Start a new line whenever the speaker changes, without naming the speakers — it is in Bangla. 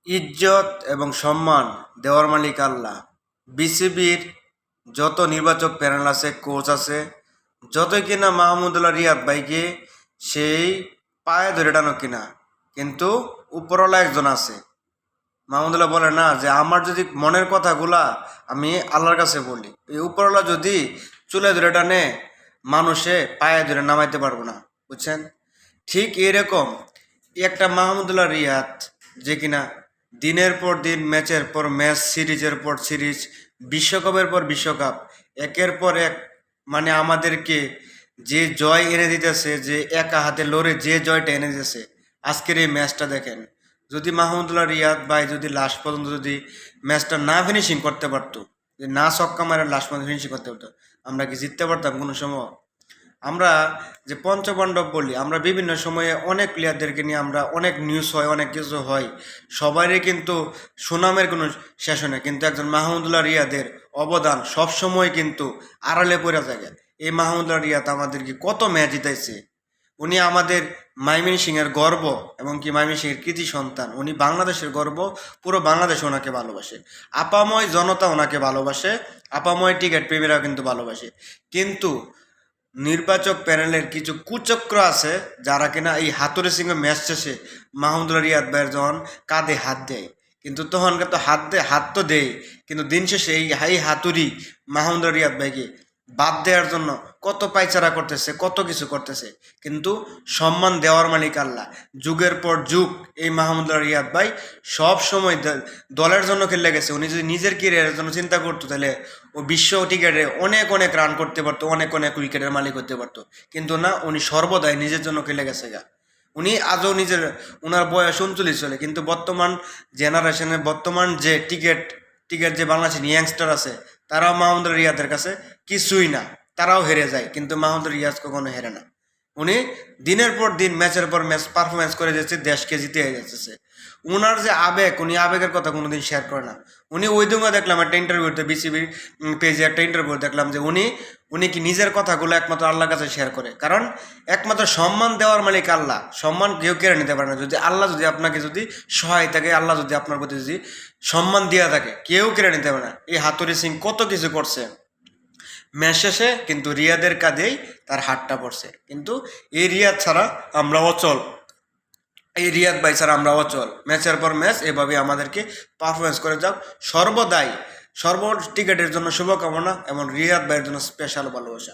ইজ্জত এবং সম্মান দেওয়ার মালিক আল্লাহ। বিসিবির যত নির্বাচক প্যানেল আছে, কোচ আছে, যতই কিনা মাহমুদুল্লাহ রিয়াদ ভাইকে সেই পায়ে ধরে টানো কিনা, কিন্তু উপরওয়ালা একজন আছে। মাহমুদুল্লাহ বলে না যে আমার যদি মনের কথাগুলা আমি আল্লাহর কাছে বলি, এই উপরওয়ালা যদি চুলে ধরে টানে, মানুষে পায়ে ধরে নামাইতে পারবো না, বুঝছেন? ঠিক এরকম একটা মাহমুদুল্লাহ রিয়াদ, যে কিনা দিনের পর দিন, ম্যাচের পর ম্যাচ, সিরিজের পর সিরিজ, বিশ্বকাপের পর বিশ্বকাপ, একের পর এক, মানে আমাদেরকে যে জয় এনে দিতেছে, যে একা হাতে লড়ে যে জয়টা এনে দিতেছে। আজকের এই ম্যাচটা দেখেন, যদি মাহমুদুল্লাহ রিয়াদ ভাই যদি লাস্ট পর্যন্ত যদি ম্যাচটা না ফিনিশিং করতে পারতো, যে না ছক্কা মারে লাস্ট পর্যন্ত ফিনিশিং করতে পারতো, আমরা কি জিততে পারতাম কোনো সময়? আমরা যে পঞ্চপাণ্ডব বলি, আমরা বিভিন্ন সময়ে অনেক প্লেয়ারদেরকে নিয়ে আমরা অনেক নিউজ হয়, অনেক কিছু হয়, সবারই কিন্তু সুনামের কোনো শেষ হয় না, কিন্তু একজন মাহমুদুল্লাহ রিয়াদের অবদান সবসময় কিন্তু আড়ালে পড়ে থাকে। এই মাহমুদুল্লাহ রিয়াদ আমাদেরকে কত ম্যাচ জিতাইছে। উনি আমাদের ময়মনসিংহের গর্ব, এবং কি ময়মনসিংহের কৃতি সন্তান। উনি বাংলাদেশের গর্ব, পুরো বাংলাদেশ ওনাকে ভালোবাসে, আপাময় জনতা ওনাকে ভালোবাসে, আপাময় টিকিট প্রেমীরাও কিন্তু ভালোবাসে। কিন্তু নির্বাচক প্যানেলের কিছু কুচক্র আছে, যারা কিনা এই হাতুড়ি সিংহ ম্যাচ শেষে মাহমুদুল্লাহ রিয়াদ ভাইয়ের যখন কাঁধে হাত দেয়, কিন্তু তখন তো হাত তো দেয়, কিন্তু দিন শেষে এই হাতুড়ি মাহমুদুল্লাহ রিয়াদ ভাইকে বাদ দেওয়ার জন্য কত পাইচারা করতেছে, কত কিছু করতেছে, কিন্তু সম্মান দেওয়ার মালিক আল্লাহ। যুগের পর যুগ এই মাহমুদুল্লাহ রিয়াদ ভাই সব সময় দলের জন্য খেলে গেছে। উনি যদি নিজের ক্যারিয়ারের জন্য চিন্তা করতো, তাহলে ও বিশ্ব ক্রিকেটে অনেক অনেক রান করতে পারতো, অনেক অনেক উইকেটের মালিক হতে পারতো, কিন্তু না, উনি সর্বদাই নিজের জন্য খেলে গেছে গা। উনি আজও নিজের, ওনার বয়স 39 চলে, কিন্তু বর্তমান জেনারেশনের, বর্তমান যে টিকেট যে বাংলাদেশের ইয়াংস্টার আছে, তারাও মাহমুদুল্লাহ রিয়াদের কাছে কিছুই না, তারাও হেরে যায়, কিন্তু মাহমুদুল্লাহ রিয়াজ কখনো হেরে না। উনি দিনের পর দিন, ম্যাচের পর ম্যাচ পারফরমেন্স করে যাচ্ছে, দেশকে জিতে যাচ্ছে। উনার যে আবেগ, উনি আবেগের কথা কোনোদিন শেয়ার করে না। উনি ওই দিনও দেখলাম একটা ইন্টারভিউতে, বিসিবির পেজে একটা ইন্টারভিউ দেখলাম, যে উনি কি নিজের কথাগুলো একমাত্র আল্লাহর কাছে শেয়ার করে, কারণ একমাত্র সম্মান দেওয়ার মালিক আল্লাহ। সম্মান কেউ কেড়ে নিতে পারে না। যদি আল্লাহ যদি আপনাকে যদি সহায় থাকে, আল্লাহ যদি আপনার প্রতি যদি সম্মান দেওয়া থাকে, কেউ কেড়ে নিতে পারে না। এই হাতুড়ি সিং কত কিছু করছে ম্যাচ শেষে, কিন্তু রিয়াদের কাঁধেই তার হাতটা পড়ছে। কিন্তু এই রিয়াদ ছাড়া আমরা অচল, এই রিয়াদ ভাই ছাড়া আমরা অচল। ম্যাচের পর ম্যাচ এভাবে আমাদেরকে পারফরমেন্স করে যাও সর্বদাই। টিকেটের জন্য শুভকামনা এবং রিয়াদ ভাইয়ের জন্য স্পেশাল ভালোবাসা।